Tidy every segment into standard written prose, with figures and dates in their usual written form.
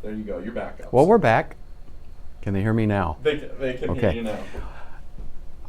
There you go. You're back up. Well, we're back. Can they hear me now? They can Okay. hear you now.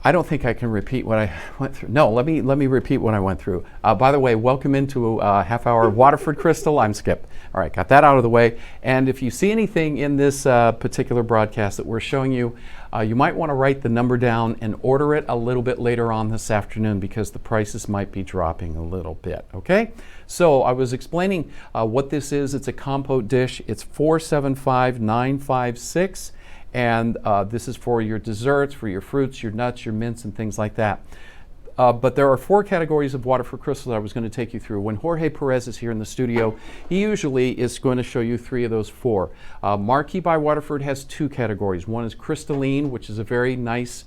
I don't think I can repeat what I went through. No, let me repeat what I went through. By the way, welcome into half hour Waterford Crystal. I'm Skip. All right, got that out of the way. And if you see anything in this particular broadcast that we're showing you, you might want to write the number down and order it a little bit later on this afternoon because the prices might be dropping a little bit, okay? So I was explaining what this is. It's a compote dish. It's 475956. And this is for your desserts, for your fruits, your nuts, your mints, and things like that. But there are 4 categories of Waterford Crystal that I was going to take you through. When Jorge Perez is here in the studio, he usually is going to show you 3 of those 4. Marquis by Waterford has 2 categories. One is crystalline, which is a very nice,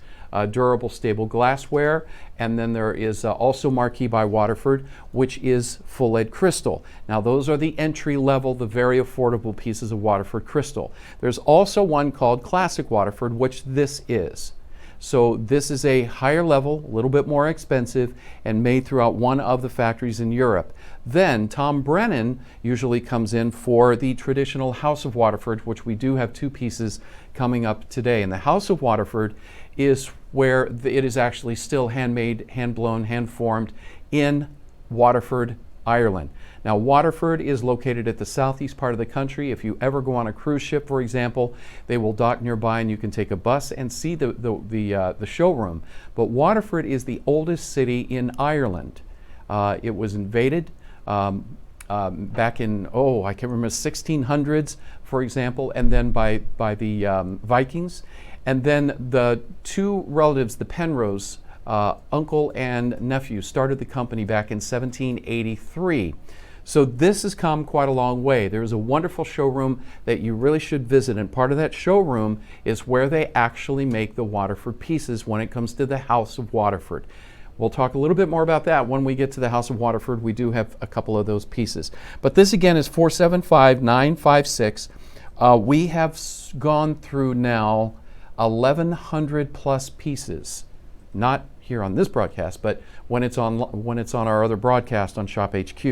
durable, stable glassware. And then there is also Marquis by Waterford, which is full lead crystal. Now those are the entry level, the very affordable pieces of Waterford crystal. There's also one called Classic Waterford, which this is. So this is a higher level, a little bit more expensive, and made throughout one of the factories in Europe. Then Tom Brennan usually comes in for the traditional House of Waterford, which we do have 2 pieces coming up today. And the House of Waterford is where it is actually still handmade, hand-blown, hand-formed in Waterford, Ireland. Now, Waterford is located at the southeast part of the country. If you ever go on a cruise ship, for example, they will dock nearby and you can take a bus and see the showroom. But Waterford is the oldest city in Ireland. It was invaded back in, I can't remember, 1600s, for example, and then by the Vikings. And then the 2 relatives, the Penrose, uncle and nephew, started the company back in 1783. So this has come quite a long way. There's a wonderful showroom that you really should visit, and part of that showroom is where they actually make the Waterford pieces when it comes to the House of Waterford. We'll talk a little bit more about that when we get to the House of Waterford. We do have a couple of those pieces. But this again is 475956. We have gone through now 1,100 plus pieces, not here on this broadcast, but when it's on our other broadcast on Shop HQ.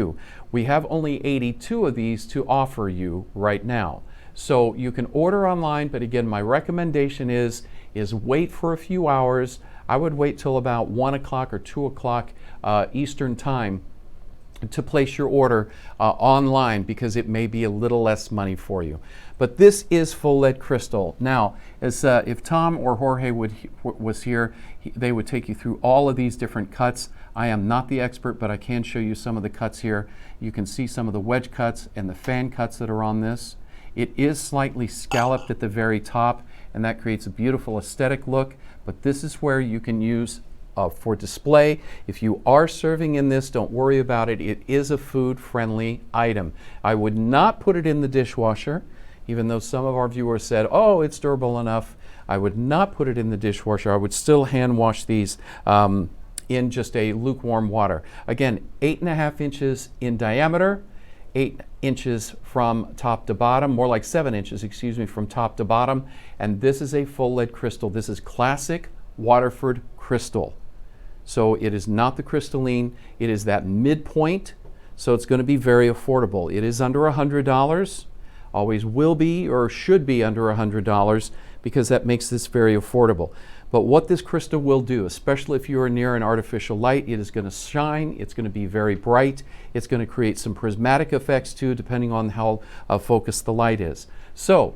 We have only 82 of these to offer you right now. So you can order online, but again, my recommendation is wait for a few hours. I would wait till about 1 o'clock or 2 o'clock Eastern time to place your order online, because it may be a little less money for you. But this is full lead crystal. Now, as if Tom or Jorge was here, they would take you through all of these different cuts. I am not the expert, but I can show you some of the cuts here. You can see some of the wedge cuts and the fan cuts that are on this. It is slightly scalloped at the very top, and that creates a beautiful aesthetic look, but this is where you can use for display. If you are serving in this, don't worry about it. It is a food-friendly item. I would not put it in the dishwasher, even though some of our viewers said, oh, it's durable enough. I would not put it in the dishwasher. I would still hand wash these in just a lukewarm water. Again, 8.5 inches in diameter, 8 inches from top to bottom, more like 7 inches, excuse me, from top to bottom. And this is a full lead crystal. This is classic Waterford crystal. So it is not the crystalline, it is that midpoint, so it's going to be very affordable. It is under $100, always will be or should be under $100, because that makes this very affordable. But what this crystal will do, especially if you are near an artificial light, it is going to shine, it's going to be very bright, it's going to create some prismatic effects too, depending on how focused the light is. So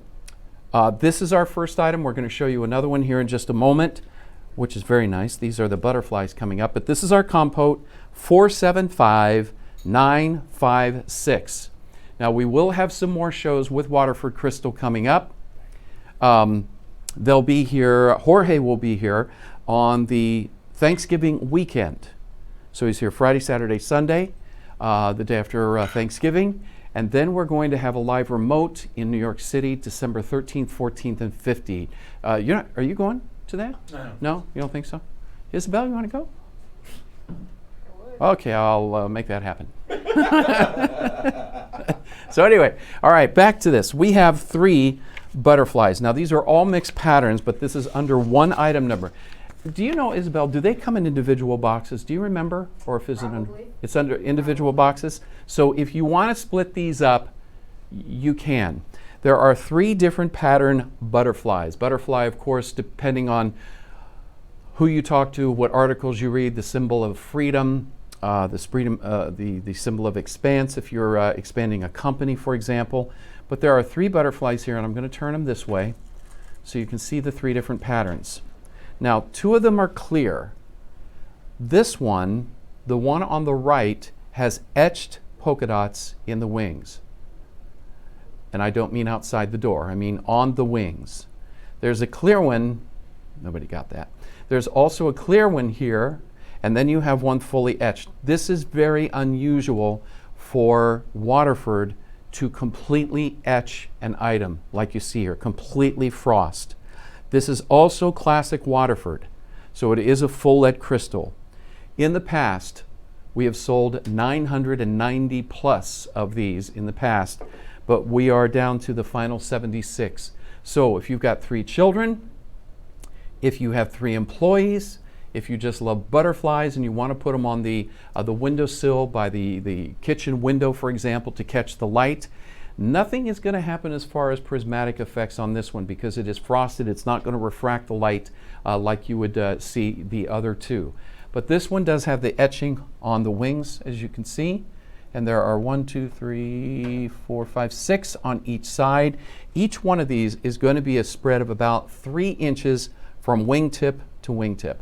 this is our first item. We're going to show you another one here in just a moment, which is very nice. These are the butterflies coming up, but this is our compote 475956. Now we will have some more shows with Waterford Crystal coming up. They'll be here, Jorge will be here on the Thanksgiving weekend. So he's here Friday, Saturday, Sunday, the day after Thanksgiving. And then we're going to have a live remote in New York City, December 13th, 14th, and 15th. Are you going to that? No. No? You don't think so? Isabel, you want to go? Okay, I'll make that happen. So anyway, all right, back to this. We have 3 butterflies. Now these are all mixed patterns, but this is under one item number. Do you know, Isabel, do they come in individual boxes? Do you remember? Or if it's under individual boxes? So if you want to split these up, you can. There are 3 different pattern butterflies. Butterfly, of course, depending on who you talk to, what articles you read, the symbol of freedom, the symbol of expanse if you're expanding a company, for example. But there are 3 butterflies here, and I'm going to turn them this way so you can see the 3 different patterns. Now, 2 of them are clear. This one, the one on the right, has etched polka dots in the wings. And I don't mean outside the door, I mean on the wings. There's a clear one, nobody got that. There's also a clear one here, and then you have one fully etched. This is very unusual for Waterford to completely etch an item like you see here, completely frost. This is also classic Waterford, so it is a full lead crystal. In the past, we have sold 990 plus of these in the past, but we are down to the final 76. So if you've got 3 children, if you have 3 employees, if you just love butterflies and you want to put them on the windowsill by the kitchen window, for example, to catch the light, nothing is going to happen as far as prismatic effects on this one because it is frosted. It's not going to refract the light like you would see the other 2. But this one does have the etching on the wings, as you can see. And there are 1, 2, 3, 4, 5, 6 on each side. Each one of these is going to be a spread of about 3 inches from wingtip to wingtip.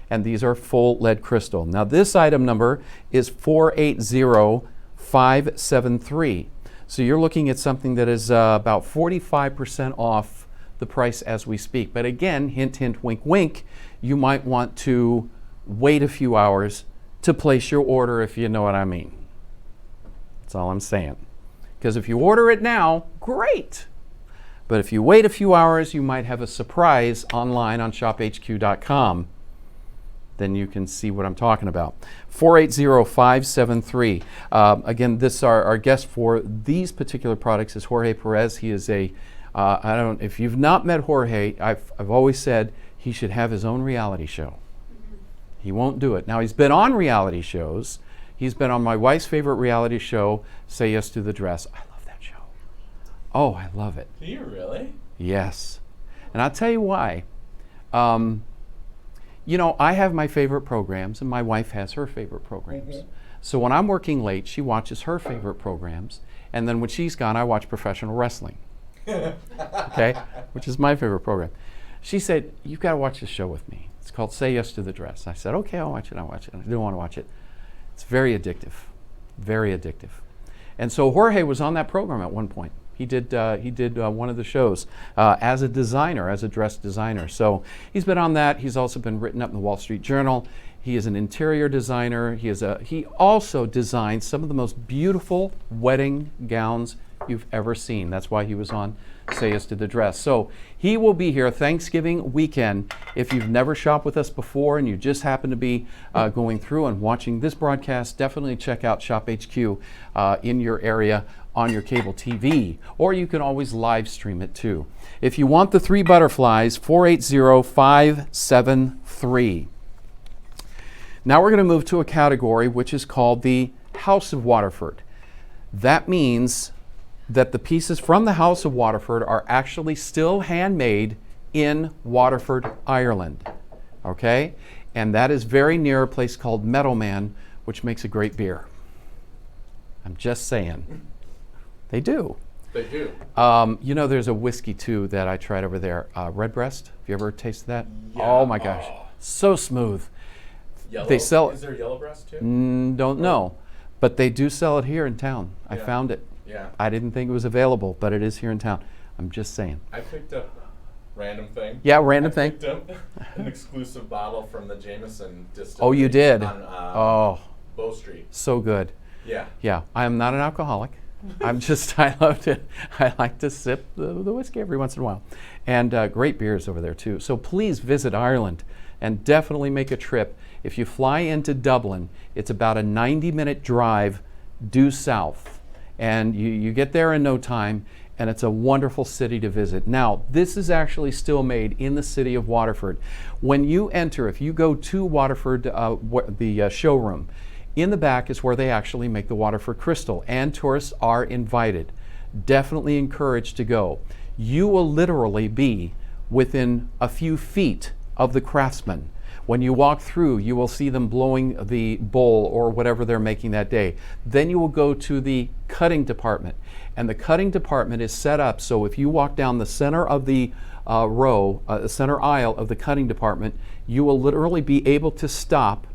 And these are full lead crystal. Now this item number is 480573. So you're looking at something that is about 45% off the price as we speak. But again, hint, hint, wink, wink, you might want to wait a few hours to place your order, if you know what I mean. That's all I'm saying. Because if you order it now, great. But if you wait a few hours, you might have a surprise online on shophq.com. Then you can see what I'm talking about. 480573. Again, our guest for these particular products is Jorge Perez. He is if you've not met Jorge, I've always said he should have his own reality show. He won't do it. Now, he's been on reality shows. He's been on my wife's favorite reality show, Say Yes to the Dress. I love that show. Oh, I love it. Do you really? Yes. And I'll tell you why. You know, I have my favorite programs, and my wife has her favorite programs. Mm-hmm. So when I'm working late, she watches her favorite programs. And then when she's gone, I watch professional wrestling. Okay? Which is my favorite program. She said, "You've got to watch this show with me. It's called Say Yes to the Dress." I said, "Okay, I'll watch it. I didn't want to watch it. It's very addictive. Very addictive." And so Jorge was on that program at one point. He did one of the shows as a designer, as a dress designer. So he's been on that. He's also been written up in the Wall Street Journal. He is an interior designer. He also designed some of the most beautiful wedding gowns you've ever seen. That's why he was on Say Yes to the Dress. So he will be here Thanksgiving weekend. If you've never shopped with us before and you just happen to be going through and watching this broadcast, definitely check out Shop HQ in your area on your cable TV, or you can always live stream it too. If you want the 3 butterflies, 480573. Now we're going to move to a category which is called the House of Waterford. That means that the pieces from the House of Waterford are actually still handmade in Waterford, Ireland. Okay? And that is very near a place called Meadowman, which makes a great beer. I'm just saying. They do. They do. You know, there's a whiskey too that I tried over there, Redbreast. Have you ever tasted that? Yeah. Oh my gosh, so smooth. Yellow? They sell. Is there Yellowbreast too? Don't know, but they do sell it here in town. Yeah. I found it. Yeah. I didn't think it was available, but it is here in town. I'm just saying. I picked up random thing. Yeah, random thing. I picked up an exclusive bottle from the Jameson distillery. Oh, you did. On Bow Street. So good. Yeah. Yeah, I am not an alcoholic. I like to sip the whiskey every once in a while. And great beers over there too. So please visit Ireland and definitely make a trip. If you fly into Dublin, it's about a 90-minute drive due south. And you get there in no time, and it's a wonderful city to visit. Now, this is actually still made in the city of Waterford. When you enter, if you go to Waterford, the showroom, in the back is where they actually make the Waterford crystal, and tourists are invited. definitely encouraged to go. You will literally be within a few feet of the craftsman. When you walk through, you will see them blowing the bowl or whatever they're making that day. Then you will go to the cutting department. And the cutting department is set up so if you walk down the center of the center aisle of the cutting department, you will literally be able to stop,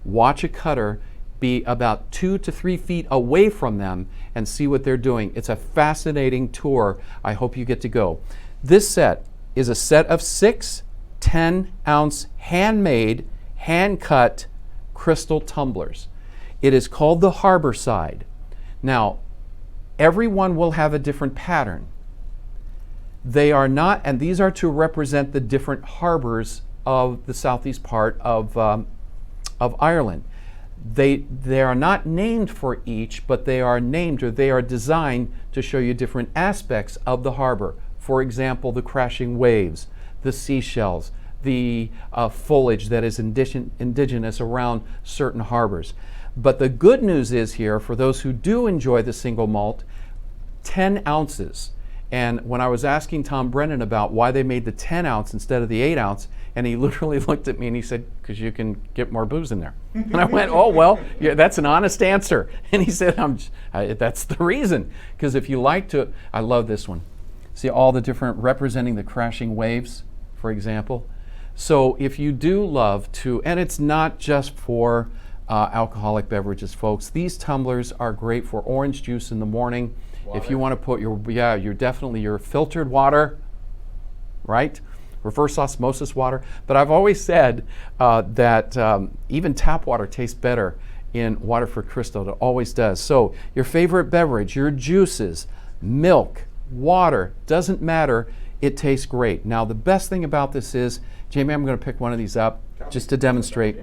watch a cutter, be about 2 to 3 feet away from them and see what they're doing. It's a fascinating tour. I hope you get to go. This set is a set of 6 10-ounce handmade, hand-cut crystal tumblers. It is called the Harbor Side. Now, everyone will have a different pattern. They are not, and these are to represent the different harbors of the southeast part of Ireland. They are not named for each, but they are named, or they are designed to show you different aspects of the harbor. For example, the crashing waves, the seashells, the foliage that is indigenous around certain harbors. But the good news is here, for those who do enjoy the single malt, 10 ounces. And when I was asking Tom Brennan about why they made the 10 ounce instead of the 8 ounce, and he literally looked at me and he said, because you can get more booze in there. And I went, oh, well, yeah, that's an honest answer. And he said, that's the reason. Because if you like to, I love this one. See all the different, representing the crashing waves, for example. So if you do love to, and it's not just for alcoholic beverages, folks. These tumblers are great for orange juice in the morning. Water. If you want to put your filtered water, right? Reverse osmosis water. But I've always said that even tap water tastes better in Waterford Crystal. It always does. So your favorite beverage, your juices, milk, water, doesn't matter. It tastes great. Now the best thing about this is, Jamie, I'm going to pick one of these up just to demonstrate,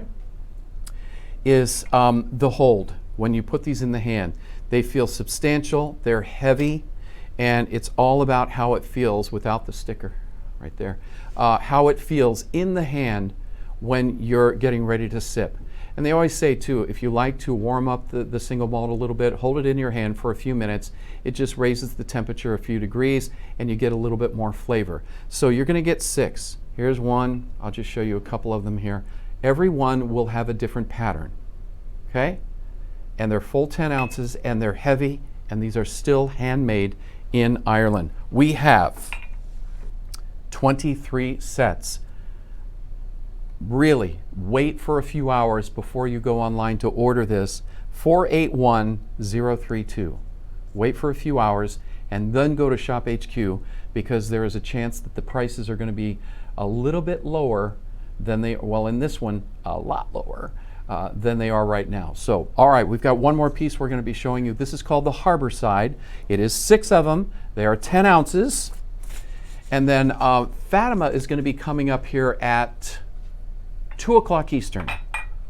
is the hold. When you put these in the hand, they feel substantial, they're heavy, and it's all about how it feels without the sticker right there. How it feels in the hand when you're getting ready to sip. And they always say too, if you like to warm up the single malt a little bit, hold it in your hand for a few minutes. It just raises the temperature a few degrees and you get a little bit more flavor. So you're going to get 6. Here's one. I'll just show you a couple of them here. Every one will have a different pattern. Okay? And they're full 10 ounces and they're heavy, and these are still handmade in Ireland. We have 23 sets. Really, wait for a few hours before you go online to order this. 481-032. Wait for a few hours and then go to Shop HQ, because there is a chance that the prices are going to be a little bit lower than they, well, in this one, a lot lower than they are right now. So, all right, we've got one more piece we're going to be showing you. This is called the Harbor Side. It is 6 of them. They are 10 ounces. And then Fatima is going to be coming up here at 2 o'clock Eastern,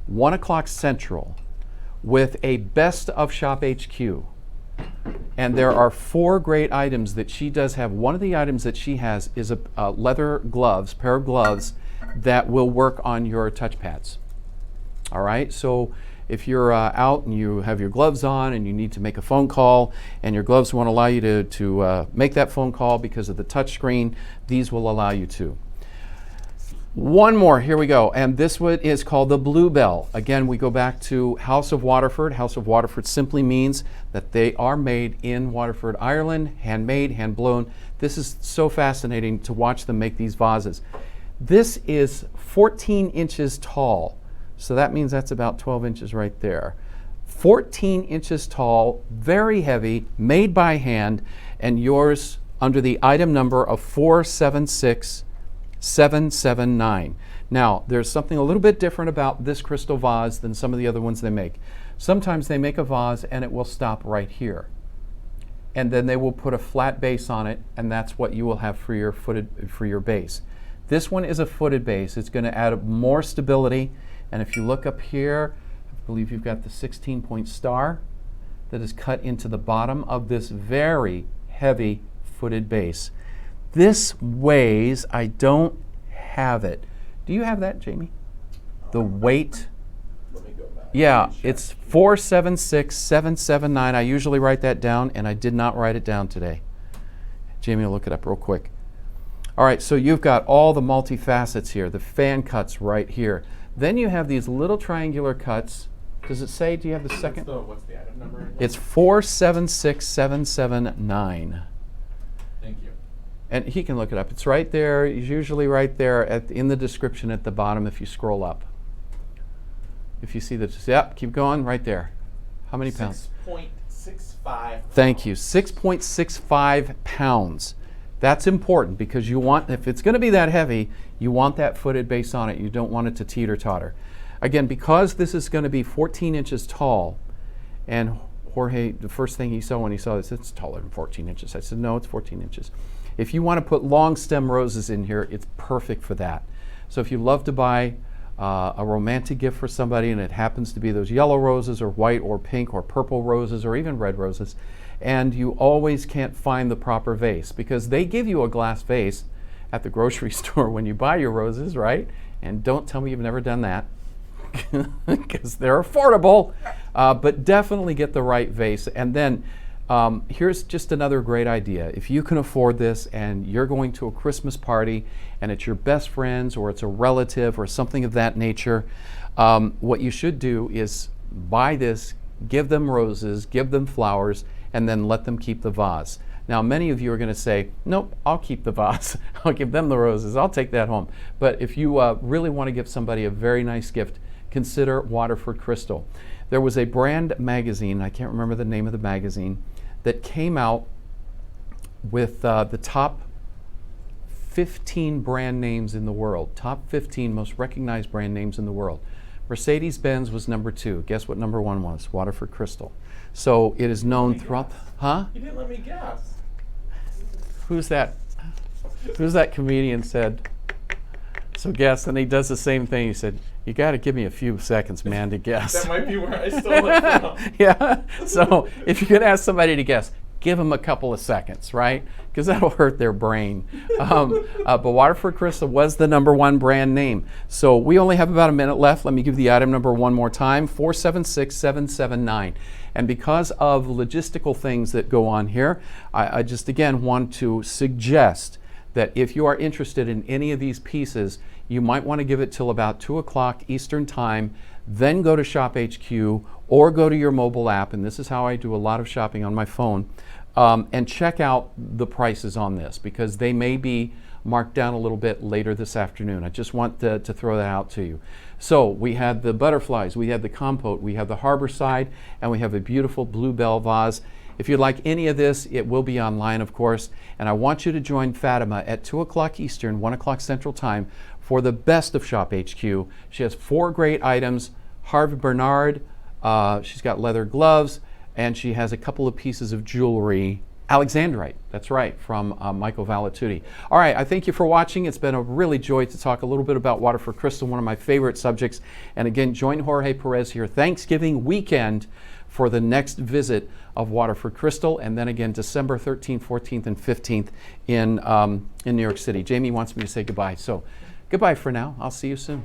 1 o'clock Central, with a best of Shop HQ. And there are 4 great items that she does have. One of the items that she has is a leather gloves, pair of gloves that will work on your touchpads. All right, so if you're out and you have your gloves on and you need to make a phone call and your gloves won't allow you to make that phone call because of the touch screen, these will allow you to. One more, here we go, and this one is called the Bluebell. Again, we go back to House of Waterford. House of Waterford simply means that they are made in Waterford, Ireland, handmade, hand blown. This is so fascinating to watch them make these vases. This is 14 inches tall, so that means that's about 12 inches right there. 14 inches tall, very heavy, made by hand, and yours under the item number of 476779. Now, there's something a little bit different about this crystal vase than some of the other ones they make. Sometimes they make a vase and it will stop right here. And then they will put a flat base on it, and that's what you will have for your base. This one is a footed base. It's going to add more stability. And if you look up here, I believe you've got the 16-point star that is cut into the bottom of this very heavy footed base. This weighs, I don't have it. Do you have that, Jamie? The weight? Let me go back. Yeah, it's 476779. I usually write that down, and I did not write it down today. Jamie will look it up real quick. All right, so you've got all the multi-facets here, the fan cuts right here. Then you have these little triangular cuts. Does it say, do you have the second? What's the item number again? It's 476779. Thank you. And he can look it up. It's right there. It's usually right there in the description at the bottom if you scroll up. If you see the, yep, keep going, right there. How many pounds? 6.65. Thank you. 6.65 pounds. That's important because you want, if it's going to be that heavy, you want that footed base on it. You don't want it to teeter-totter. Again, because this is going to be 14 inches tall, and Jorge, the first thing he saw when he saw this, it's taller than 14 inches. I said, no, it's 14 inches. If you want to put long stem roses in here, it's perfect for that. So if you love to buy a romantic gift for somebody and it happens to be those yellow roses or white or pink or purple roses or even red roses, and you always can't find the proper vase because they give you a glass vase at the grocery store when you buy your roses, right? And don't tell me you've never done that because they're affordable, but definitely get the right vase. And then here's just another great idea. If you can afford this and you're going to a Christmas party and it's your best friends or it's a relative or something of that nature, what you should do is buy this, give them roses, give them flowers, and then let them keep the vase. Now, many of you are going to say, nope, I'll keep the vase. I'll give them the roses. I'll take that home. But if you really want to give somebody a very nice gift, consider Waterford Crystal. There was a brand magazine, I can't remember the name of the magazine, that came out with the top 15 brand names in the world, top 15 most recognized brand names in the world. Mercedes-Benz was number 2. Guess what number 1 was? Waterford Crystal. So it is known throughout, huh? You didn't let me guess. Who's that? Who's that comedian said? So guess, and he does the same thing. He said, you got to give me a few seconds, man, to guess. That might be where I stole it from. Yeah, so if you could ask somebody to guess, give them a couple of seconds, right? Because that'll hurt their brain. But Waterford Crystal was the number 1 brand name. So we only have about a minute left. Let me give the item number one more time, 476779. And because of logistical things that go on here, I just again want to suggest that if you are interested in any of these pieces, you might want to give it till about 2 o'clock Eastern time, then go to Shop HQ or go to your mobile app, and this is how I do a lot of shopping on my phone, and check out the prices on this because they may be marked down a little bit later this afternoon. I just want to throw that out to you. So we had the butterflies, we had the compote, we have the Harborside, and we have a beautiful bluebell vase. If you'd like any of this, it will be online, of course. And I want you to join Fatima at 2 o'clock Eastern, 1 o'clock Central Time for the best of Shop HQ. She has 4 great items. Harvey Bernard, she's got leather gloves, and she has a couple of pieces of jewelry. Alexandrite, that's right, from Michael Valatutti. All right, I thank you for watching. It's been a really joy to talk a little bit about Waterford Crystal, one of my favorite subjects. And again, join Jorge Perez here Thanksgiving weekend for the next visit of Waterford Crystal, and then again December 13th, 14th, and 15th in New York City. Jamie wants me to say goodbye, so goodbye for now. I'll see you soon.